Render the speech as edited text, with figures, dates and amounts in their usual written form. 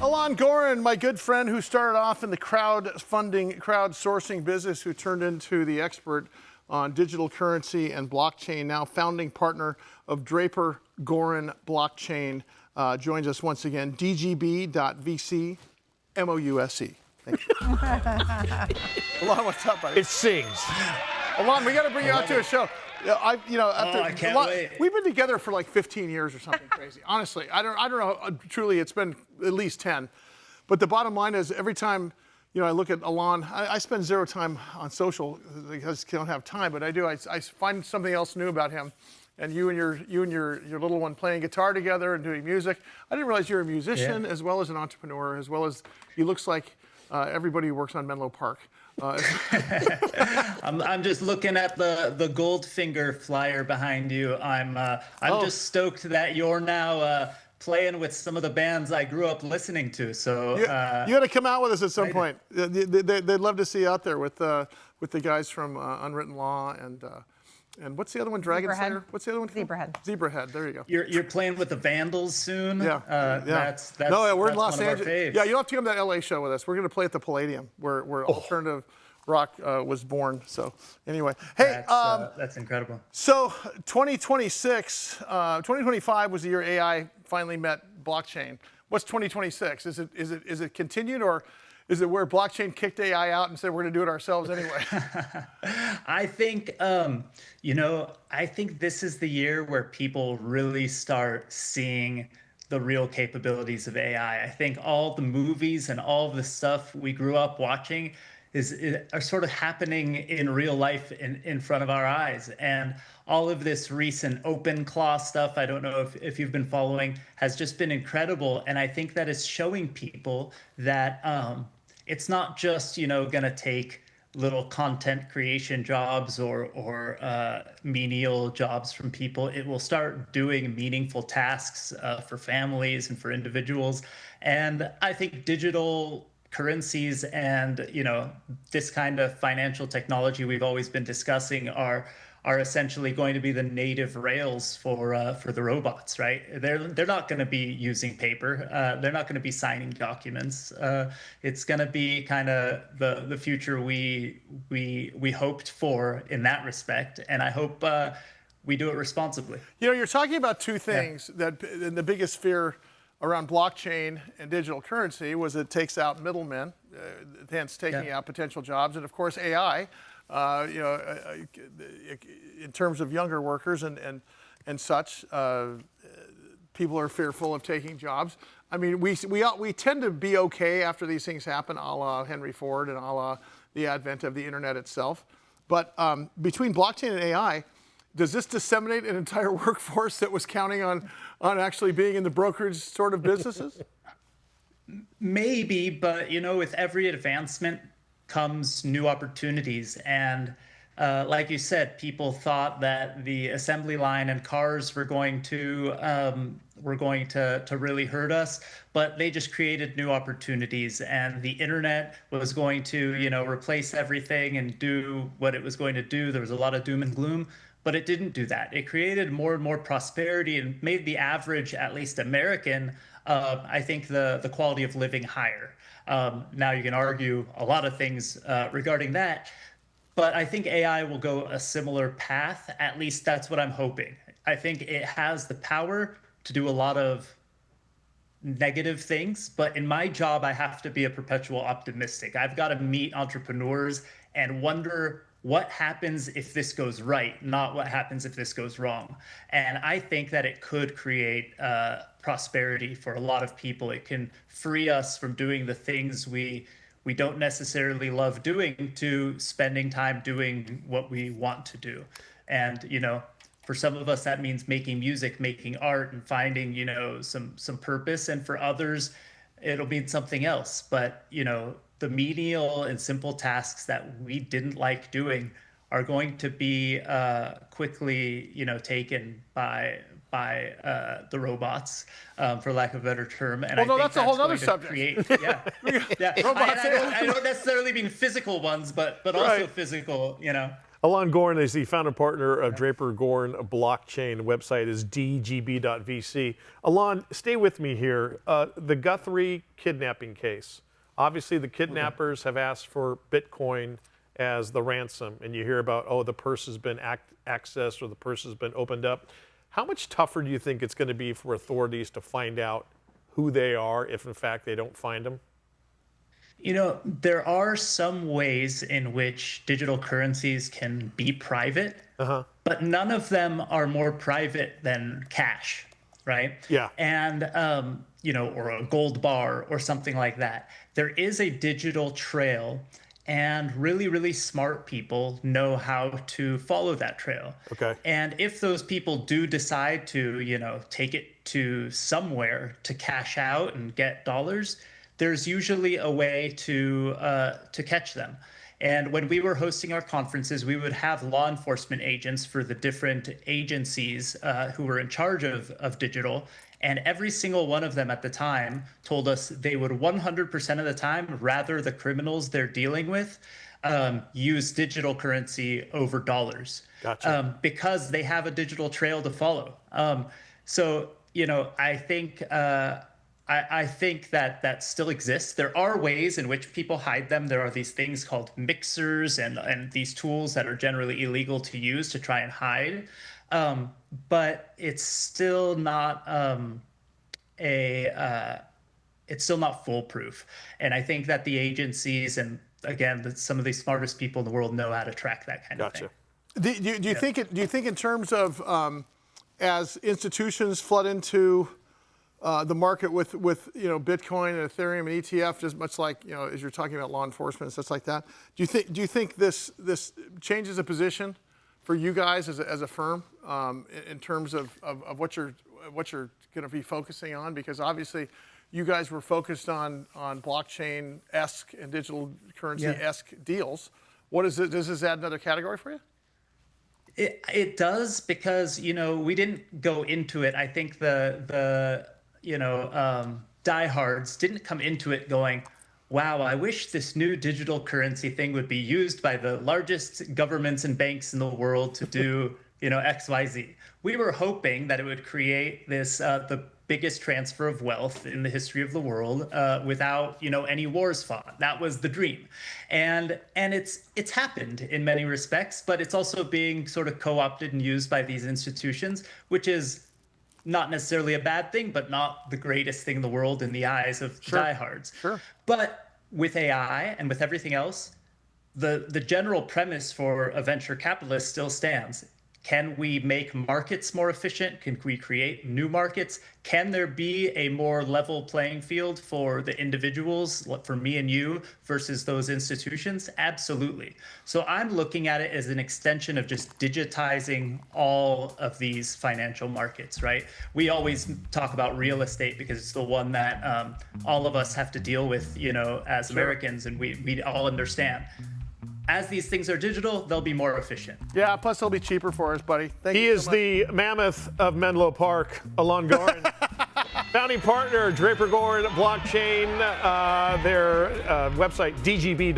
Alon Goren, my good friend who started off in the crowdsourcing business, who turned into the expert on digital currency and blockchain, now founding partner of Draper Goren Blockchain, joins us once again. DGB.VC MOUSE. Thank you. Alon, what's up, buddy? It sings. Alon, we got to bring you out to a show. I can't wait. We've been together for like 15 years or something crazy. Honestly, I don't know. Truly, it's been at least 10. But the bottom line is, every time I look at Alon, I spend zero time on social because I don't have time. But I do. I find something else new about him. And you and your little one playing guitar together and doing music. I didn't realize you're a musician as well as an entrepreneur, as well as he looks like everybody who works on Menlo Park. I'm just looking at the Goldfinger flyer behind you. I'm just stoked that you're now playing with some of the bands I grew up listening to. So you got to come out with us at some point. They'd love to see you out there with the guys from Unwritten Law and what's the other one? Dragon Slayer? What's the other one? Zebrahead. Zebrahead. There you go. You're playing with the Vandals soon. Yeah. That's we're in Los one of our Angeles. faves. Yeah, you'll have to come to that LA show with us. We're going to play at the Palladium, where alternative rock was born. So anyway, hey, that's incredible. So 2025 was the year AI finally met blockchain. What's 2026? Is it continued, or is it where blockchain kicked AI out and said we're going to do it ourselves anyway? I think I think this is the year where people really start seeing the real capabilities of AI. I think all the movies and all the stuff we grew up watching are sort of happening in real life in front of our eyes. And all of this recent OpenClaw stuff, I don't know if you've been following, has just been incredible. And I think that is showing people that it's not just, going to take little content creation jobs or menial jobs from people. It will start doing meaningful tasks for families and for individuals. And I think digital currencies and this kind of financial technology we've always been discussing are essentially going to be the native rails for the robots, right? They're not going to be using paper. They're not going to be signing documents. It's going to be kind of the future we hoped for in that respect, and I hope we do it responsibly. You're talking about two things that the biggest fear around blockchain and digital currency was it takes out middlemen, hence taking out potential jobs, and of course AI. In terms of younger workers and such, people are fearful of taking jobs. I mean, we tend to be okay after these things happen, a la Henry Ford and a la the advent of the internet itself. But between blockchain and AI, does this disseminate an entire workforce that was counting on actually being in the brokerage sort of businesses? Maybe, but with every advancement comes new opportunities. And like you said, people thought that the assembly line and cars were going to really hurt us, but they just created new opportunities. And the internet was going to replace everything and do what it was going to do. There was a lot of doom and gloom, but it didn't do that. It created more and more prosperity and made the average, at least American, I think the quality of living higher. Now you can argue a lot of things regarding that, but I think AI will go a similar path. At least that's what I'm hoping. I think it has the power to do a lot of negative things, but in my job, I have to be a perpetual optimistic. I've got to meet entrepreneurs and wonder what happens if this goes right, not what happens if this goes wrong. And I think that it could create prosperity for a lot of people. It can free us from doing the things we don't necessarily love doing to spending time doing what we want to do. And, for some of us, that means making music, making art, and finding, some purpose. And for others, it'll mean something else. But, the menial and simple tasks that we didn't like doing are going to be quickly, taken by the robots, for lack of a better term. And that's a whole other subject. I don't necessarily mean physical ones, but also physical, Alon Goren is the founder partner of Draper Goren blockchain. Website is dgb.vc. Alon, stay with me here. The Guthrie kidnapping case. Obviously, the kidnappers have asked for Bitcoin as the ransom, and you hear about, oh, the purse has been accessed or the purse has been opened up. How much tougher do you think it's going to be for authorities to find out who they are if, in fact, they don't find them? There are some ways in which digital currencies can be private, but none of them are more private than cash, right? Yeah. And, or a gold bar or something like that. There is a digital trail, and really, really smart people know how to follow that trail. Okay. And if those people do decide to, take it to somewhere to cash out and get dollars, there's usually a way to catch them. And when we were hosting our conferences, we would have law enforcement agents for the different agencies who were in charge of digital. And every single one of them at the time told us they would 100% of the time rather the criminals they're dealing with use digital currency over dollars. Gotcha. Because they have a digital trail to follow. I think that still exists. There are ways in which people hide them. There are these things called mixers and these tools that are generally illegal to use to try and hide. But it's still not it's still not foolproof. And I think that the agencies and again, some of the smartest people in the world know how to track that kind of thing. Do you think in terms of as institutions flood into the market with Bitcoin and Ethereum and ETF, just much like as you're talking about law enforcement and stuff like that, do you think this changes the position for you guys as a firm in terms of what you're going to be focusing on? Because obviously you guys were focused on blockchain-esque and digital currency-esque deals. What is it? Does this add another category for you? It does, because we didn't go into it. I think the diehards didn't come into it going, wow, I wish this new digital currency thing would be used by the largest governments and banks in the world to do, X, Y, Z. We were hoping that it would create this, the biggest transfer of wealth in the history of the world without, any wars fought. That was the dream. And it's happened in many respects, but it's also being sort of co-opted and used by these institutions, which is not necessarily a bad thing, but not the greatest thing in the world in the eyes of diehards. Sure. But with AI and with everything else, the general premise for a venture capitalist still stands. Can we make markets more efficient? Can we create new markets? Can there be a more level playing field for the individuals, for me and you, versus those institutions? Absolutely. So I'm looking at it as an extension of just digitizing all of these financial markets, right? We always talk about real estate because it's the one that all of us have to deal with, as Americans, and we all understand. As these things are digital, they'll be more efficient. Yeah, plus they'll be cheaper for us, buddy. Thank you. He is the mammoth of Menlo Park, Alon Goren. Founding partner, Draper Goren blockchain, their website, dgb.vc.